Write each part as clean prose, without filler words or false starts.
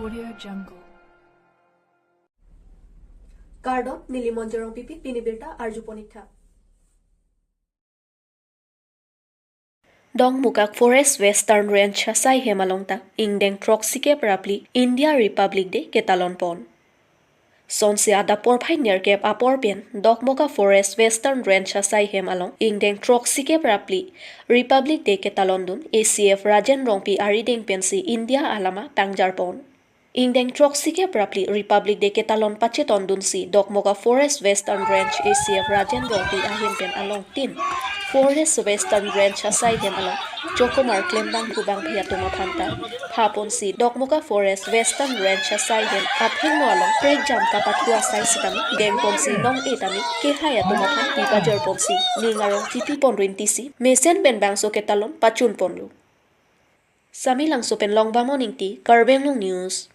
Audio Jungle. Kardo Nilimonjerong Pipi Pinibirta Arjuponitha Dong Mukak Forest Western Range Sai Hemalongta Ingdeng Troxike Prapli India Republic de Ketalon Pon Sonse ada porphai nerkep aporpen Dokmoka Forest Western Range Sai Hemalong Ingdeng Troxike Prapli Republic de Ketalon Dun ACF Rajen Rongpi Arideng Pensi India Alama Pangjar Pon Ingdeng Troxike Prapli Republic de Ketalon Pacheton Dunsi Dokmoka Forest Western Range ACF Rajen Rongpi Ahimpen Along Tin Forest Western Range Asai Hem Along Jokomar Klembang Kubang Piatuma Panta Paponsi Dokmoka Forest Western Range Asai Hem Apheng Along Break Jam Kapatua Sai Sitami Deng Ponsi Nong Etami Kehaya Tumapan Pipajar Ponsi Ningarong Tipi Ponruintisi Mesen Benbang So Ketalon Pachun Ponlu Sami Lang Sopen Long Bamoning Ti Karbi Anglong News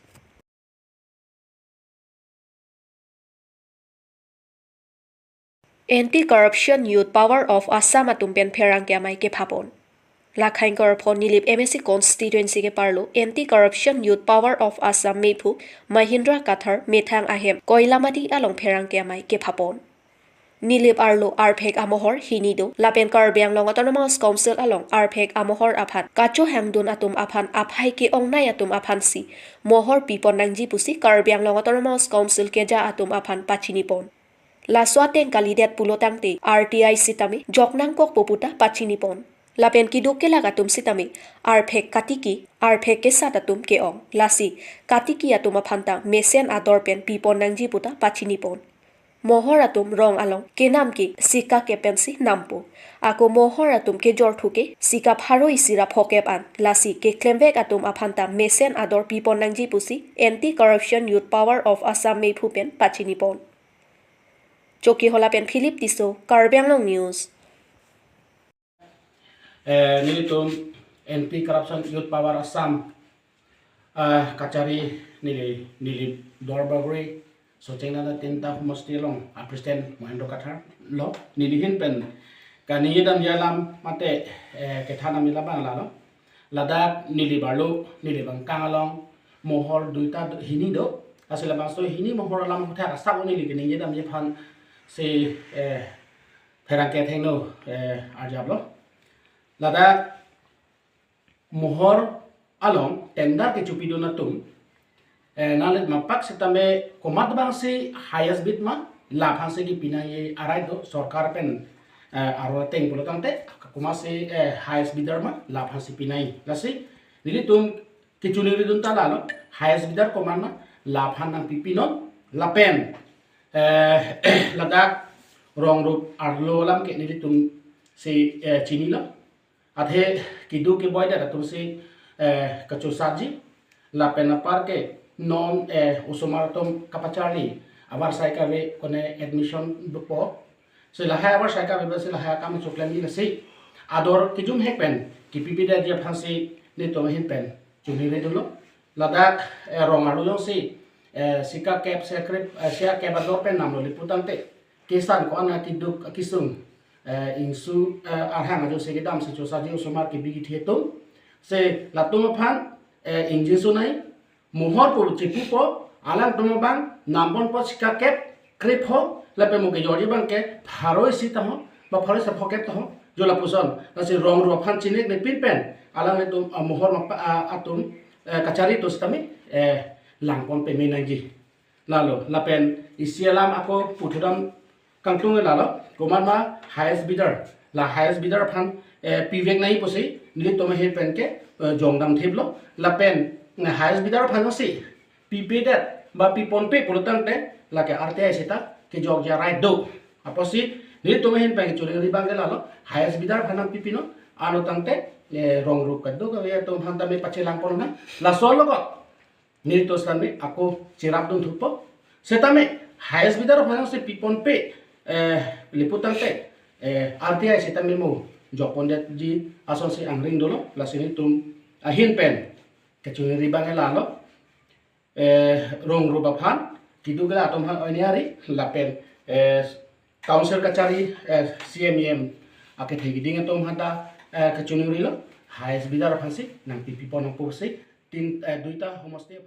Anti-Corruption Youth Power of Assam Atumpen Perang Kiamai ke Phapon. Lakhain Korphon Nilip MSC Constituency ke Parlo Anti-Corruption Youth Power of Assam Mepu Mahindra Kathar Methang Ahem Koilamati Along Perang Kiamai ke Phapon. Nilip Arlo Arphek Amohor Hinido Lapen Karbi Anglong Autonomous Council Along Arphek Amohor Aphan Kacho Hangdun Atum Aphan Aphai ke Ongnai Atum Aphan Si Mohor Pipon Nangji Pusi Karbi Anglong Autonomous Council Keja Atum Aphan Pachinipon. La suateng kalidet pulotangte RTI sitami joknang kok poputa pachinipon. Lapen kiduke lagatum sitami arphek katiki arphek kesatatum keong lasi katiki atum aphanta mesen adorpen pipon nangji puta pachinipon. Mohor atum rong along kenam ki sika kepensi nampo. Ako mohor atum ke jorthuke sika pharo isira phokep an lasi ke klemvek atum aphanta mesen ador pipon nangji pusi Anti-Corruption Youth Power of Assam Mepupen pachinipon. Choki Holapen Philip Tiso, Karbi Anglong News. Nilitum Anti-Corruption Youth Power Assam Kachari Nili Dorbagri so China Tinta Humostilong President Mahindra Kathar Lo Nilihin Pen Kanidam Yalam Mate Ketana Milabang Lalo Ladak Nili Barlo Nili Bankangalong Mohor Duita Hinido Asilabaso Hini Mohor Lam Hotel Sabu Nili Nidam Yapan si perang ketengno arjablo lada mohor along tenda ke chupido na tum nalet mapak setame komat bang si highest bid ma labhan se ki pina ye arai do sarkar pen aro teng pulo tante kuma se highest bidder ma labhan se pinai lasi dili tum kichuni ridun ta lalo highest bidder koman ma labhan nang pipino lapen ladak rong rup arlo lam ke nili tum si chini la adhe kidu ke boy da tum si kachu saji la pena par ke non usomar tum kapachali abar sai ka ve kone admission dupo se la ha abar sai ka ve se la ha kam choklan ni si ador kijum hekpen ki pipi da dia phansi ni to hin pen chuni re dulo ladak rong arlo si sika kep secret sia ke bador pen namlo liputante kesan ko ana tiduk kisung insu arhang ajo se gedam se chosa je somar ke bigi theto se latung phan injin sunai mohor pur chipu po alang tum bang nambon po sika kep krip ho lape mo ke jorji bang ke pharoi sita ho ba pharoi sa phoket ho jola puson na se rong ro phan chinek ne pin pen alang ne tum mohor ma atum kachari to stami langpon pe menangi lalo lapen isialam ako puthudam kangklung lalo komanma highest bidder la highest bidder phan pivek nai posi nili tome he pen ke jongdam theblo lapen highest bidder phan si pipedet ba pipon pe pulutang te la ke RTI sita ke jogja right do aposi nili tome he pen churi ri bang lalo highest bidder phan pipino anu tangte rong rup kaddo ka ya to phan ta me pache langpon na la solo ko nilito sami ako cirap dun thupo setame highest bidder phana se pipon pe liputan te RTI setame mo jopondet ji ason si angring dolo la sini tum ahin pen kechuni ribang lalo rong ruba phan kiduga atom han oniari la pen council kachari CMM ake thegi ding atom hata kechuni rilo highest bidder phansi nang pipon pose tin duita homestay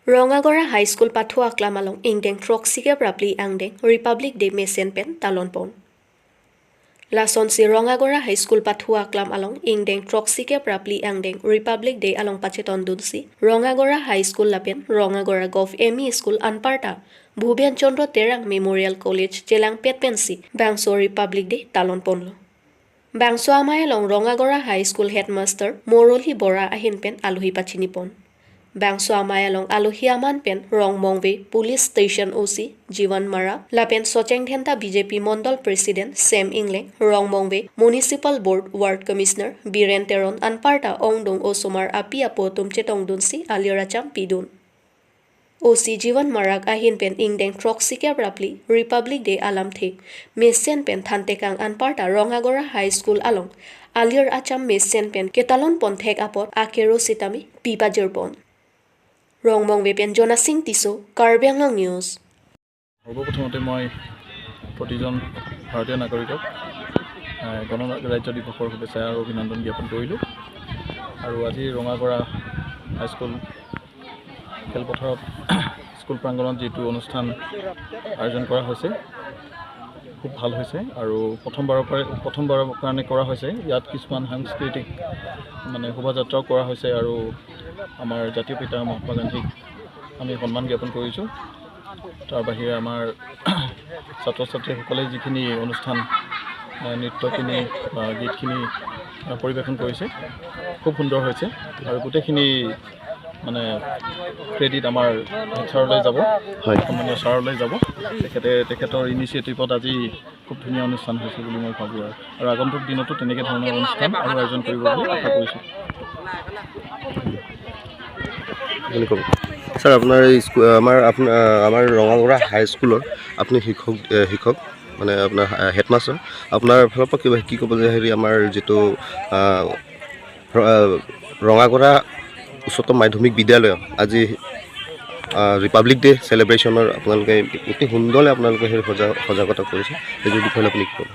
Rongagora High School Pathu Aklam along Ingdeng Troxike Prapli Angdeng Republic Day Mesen Pen Talonpon. Lason si Rongagora High School Pathu Aklam along Ingdeng Troxike Prapli Angdeng Republic Day along Pacheton Dunsi Rongagora High School Lapen Rongagora Gov ME School Anparta Bhubian Chandra Terang Memorial College Jelang Petpensi Bangso Republic Day Talonponlo. Bangso Amay along Rongagora High School Headmaster Moroli Bora Ahinpen Aluhi Pachinipon. Bangso Amay along Aluhi Aman Pen Rong Mongwe Police Station OC Jivan Mara Lapen Socheng Dhenta BJP Mondal President Sam Ingleng Rong Mongwe Municipal Board Ward Commissioner Biren Teron Anparta Ongdong Osomar Api Apo Tumche Tongdunsi Aliracham Pidun OC Jivan Marak Ahin Pen Ingdeng Troxike Rapli Republic Day Alam Thik Mesen Pen Thantekang Anparta Rongagora High School along Alir Acham Mesen Pen Ketalon Pon Thek Apot Akero Sitami Pipa Jerpon Rong Mongwe Pen Jona Singh Tiso Karbi Anglong News সৰ্বপ্ৰথমতে মই প্ৰতিজন ভাৰতীয় নাগৰিকক গণৰাজ্য দিৱসৰ শুভেচ্ছা আৰু অভিনন্দন জ্ঞাপন কৰিলোঁ আৰু আজি ৰঙাগড়া হাইস্কুল খেলপথাৰত স্কুল প্ৰাংগণত যিটো অনুষ্ঠান আয়োজন কৰা হৈছে খুব ভাল হৈছে আৰু প্ৰথমবাৰৰ কাৰণে কৰা হৈছে ইয়াত কিছুমান সাংস্কৃতিক মানে শোভাযাত্ৰাও কৰা হৈছে আৰু আমাৰ জাতীয় পিতা মহাত্মা গান্ধীক আমি সন্মান জ্ঞাপন কৰিছোঁ তাৰ বাহিৰে আমাৰ ছাত্ৰ ছাত্ৰীসকলে যিখিনি অনুষ্ঠান নৃত্যখিনি বা গীতখিনি পৰিৱেশন কৰিছে খুব সুন্দৰ হৈছে আৰু গোটেইখিনি মানে ক্ৰেডিট আমাৰ ছাৰলৈ যাব সন্মানীয় ছাৰলৈ যাব তেখেতৰ ইনিচিয়েটিভত আজি খুব ধুনীয়া অনুষ্ঠান হৈছে বুলি মই ভাবোঁ আৰু আগন্তুক দিনতো তেনেকৈ ধৰণৰ অনুষ্ঠান আৰু আয়োজন কৰিব বুলি আশা কৰিছোঁ স্যাৰ আপনাৰ এই আমাৰ ৰঙাগড়া হাই স্কুলৰ আপনি শিক্ষক মানে আপনাৰ হেডমাস্টাৰ আপনাৰ ফালৰ পৰা কিবা কি ক'ব যে হেৰি আমাৰ যিটো ৰঙাগড়া উচ্চতম মাধ্যমিক বিদ্যালয় আজি ৰিপাব্লিক ডে সেলিব্ৰেশনৰ আপোনালোকে অতি সুন্দৰকৈ আপোনালোকে হেৰি সজাগতা কৰিছে এই বিষয়ে আপুনি কি ক'ব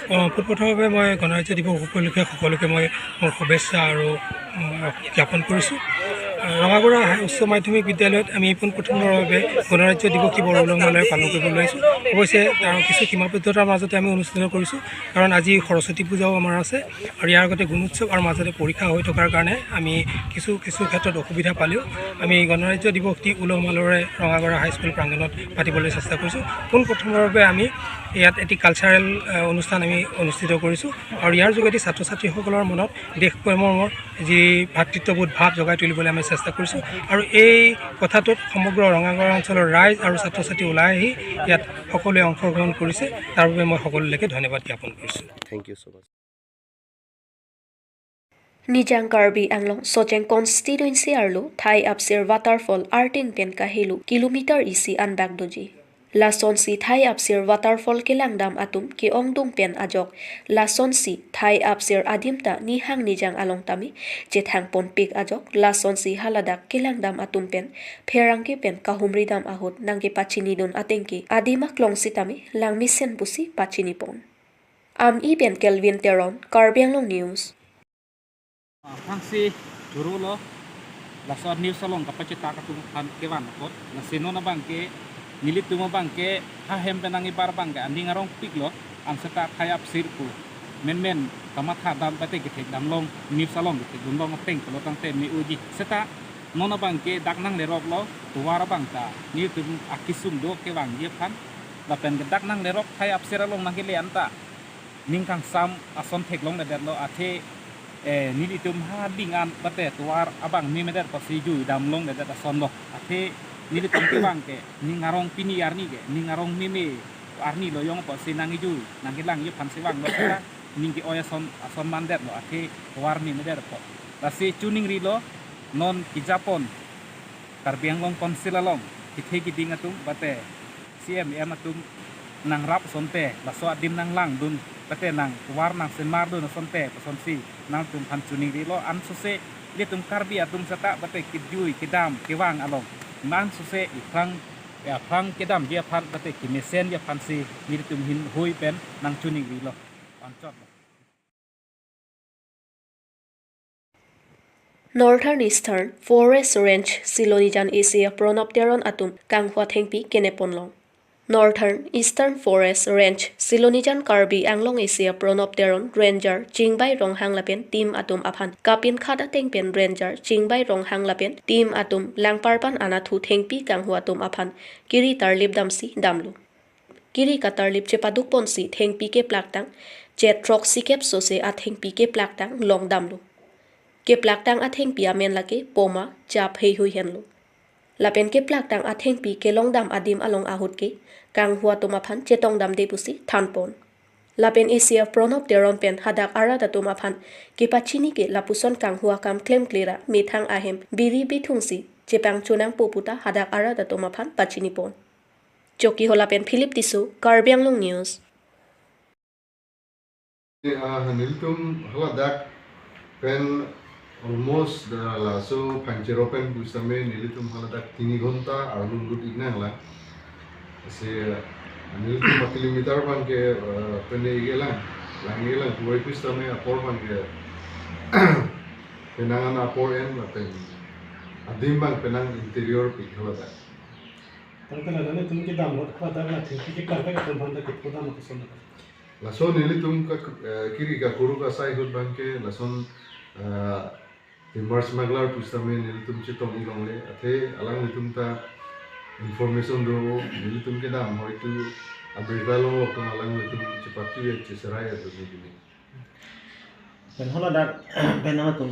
পোনপ্ৰথমভাৱে মই গণৰাজ্য দিৱস উপলক্ষে সকলোকে মই মোৰ শুভেচ্ছা আৰু জ্ঞাপন কৰিছোঁ ৰঙাগড়া উচ্চ মাধ্যমিক বিদ্যালয়ত আমি পোনপ্ৰথমবাৰৰ বাবে গণৰাজ্য দিৱস কি বৰ উলহ-মালহেৰে পালন কৰিব লৈছোঁ অৱশ্যে তাৰ কিছু সীমাবদ্ধতাৰ মাজতে আমি অনুষ্ঠিত কৰিছোঁ কাৰণ আজি সৰস্বতী পূজাও আমাৰ আছে আৰু ইয়াৰ আগতে গুণোৎসৱ আৰু মাজতে পৰীক্ষা হৈ থকাৰ কাৰণে আমি কিছু ক্ষেত্ৰত অসুবিধা পালেও আমি গণৰাজ্য দিৱসটি উলহ-মালহেৰে ৰঙাগড়া হাইস্কুল প্ৰাংগণত পাতিবলৈ চেষ্টা কৰিছোঁ পোনপ্ৰথমবাৰৰ বাবে আমি ইয়াত এটি কালচাৰেল অনুষ্ঠান আমি অনুষ্ঠিত কৰিছোঁ আৰু ইয়াৰ যোগেদি ছাত্ৰ ছাত্ৰীসকলৰ মনত দেশপ্ৰেমৰ যি ভাতৃত্ববোধ ভাৱ জগাই তুলিবলৈ আমি চেষ্টা কৰিছোঁ আৰু এই কথাটোত সমগ্ৰ ৰঙাগড় অঞ্চলৰ ৰাইজ আৰু ছাত্ৰ ছাত্ৰী ওলাই আহি ইয়াত সকলোৱে অংশগ্ৰহণ কৰিছে তাৰ বাবে মই সকলোলৈকে ধন্যবাদ জ্ঞাপন কৰিছোঁ thank U so mass Nijang Karbi Anglong Socheng Constituency Arlo Thai Apsir Waterfall Arting Pen Kahilu Kilometer isi Anbak Doji Lason si Thai Apsir Waterfall Kilangdam Atum Ki Ongdung Pen Ajok Lason si Thai Apsir Adimta Nihang Nijang Along Tami Jethang Pon Pik Ajok Lason si Haladak Kilangdam Atum Pen Pherangki Pen Kahumridam Ahut Nangki Pachinidon Atengki Adimak Long Sitami Langmisen Pusi Pachinipon Am I Pen Kelvin Teron Karbi Anglong News Fangsi Jurulo Lasot News Salong kapacita katumpan kewan kot Nasino na bangke Nilit tumo bangke Hahem penangi bar bangke Anding arong piklo Anseta kayap sirku Men Tamat hadam pate gitek damlong News Salong gitek Gundong teng Pelotang te mi uji Seta Nona bangke Daknang lerok lo Tuwara bangka Nilit tum akisum do kewang Yepan Lapen gedaknang lerok Kayap siralong nangkili anta Ningkang sam Ason teklong ledet lo Ate nili tum hadingan bate tuar abang mi meder pasi ju damlong de son lo ate nili tum ke bangke ningarong pini arni ke ningarong mime arni lo yong pasi nangi ju nangi lang ye pan siwang lo kira ningi oya son mandet lo ate tuar mi meder po pasi tuning ri lo non ki Japon Karbi Anglong konsilalong kithe ki dingatum bate CM atum nang rap sonte la so adim nang lang dun pate nang war nang semar dun sonte sonsi nang tum pan chuning ri lo an suse le tum Karbi atum sata bate kidjui kidam kiwang along man suse ifang ya phang kidam dia phan bate kimesen ya phansi ni tum hin hoi pen nang chuning ri lo an chot Northern Eastern Forest Range Silonijan Asia Pronopteron Atum Kanghua Thengpi Keneponlong. Northern Eastern Forest Range Silonijan Karbi Anglong Asia Pronopteron Ranger Jingbai Ronghang Lapen Team Atum Aphan Kapin Khada Tengpen Ranger Jingbai Ronghang Lapen Team Atum Langparpan Anathu Thengpi Kanghua Atum Aphan Kiri Tarlip Damsi Damlu. Kiri Katarlip Chepaduk Ponsi Thengpi Ke Plaktang Jetrok Sikep Sose A Thengpi Ke Plaktang Long Damlu. Ke plaktang atheng pi amen lake poma chap hei hui henlo. Lapen ke plaktang atheng pi ke long dam adim along ahut ke kang hua tomaphan chetong dam depusi thanpon. Lapen Asia pronop deron pen hadak arada tomaphan ke pachini ke lapuson kang hua kam klem klera mithang ahem biri bithungsi chepang chunang poputa hadak arada tomaphan pachini pon. Choki holapen Philip Tisu Karbi Anglong News. Nilitum haladak pen almost laso panceropen bustame nilitum haladak 3 ghonta arlun lut ignang la se nilitum 1 kilometer ban ke pene igelang langelang kuai bustame apor ban ke penangan apor en lapen adim bang penang interior pik haladak Tangkala dane tum ke dam lot khata na thik ke karpe ka tum banda ke poda na son. lason nilitum ka kiri ka kuru ka sai hut ban ke lason timber smuggler pustame nilitum chitong ilong le athe alang nilitum ta information do nilitum ke dam hoitu abrigalo ko alang nilitum chipatu ye chisarai ado ni dan hola dak benama tum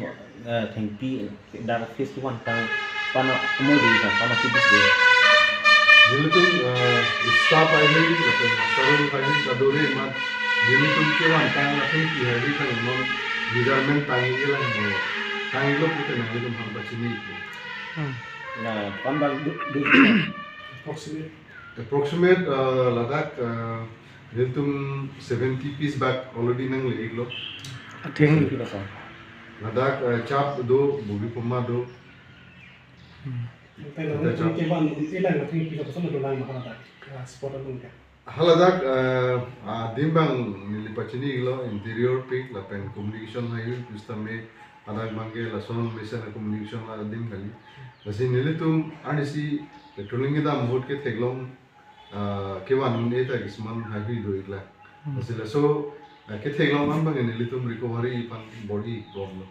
thengpi dak festival tang pana modi sa pana tibis de nilitum staff ai ni lapen sarung ai kadore mat nilitum ke wan tang la thengpi hari tang non measurement tangi gelang mo tangi lo pute na nilitum han bachini na pan bal du approximate ladak nilitum 70 piece back already nang le iglo theng pi sa ladak chap do bugi puma do Pero tum ke ban ilang na thik ka son do lang mahala tak sport alun ka. haladak dimbang nilipachini iglo interior pik lapen communication hayu justame adak mangi lason mission communication la dim kali lasi nilitum anisi petroling da mot ke theglong kewan ne ta gisman hayu do igla lasi laso ke theglong am bang nilitum recovery pan body problem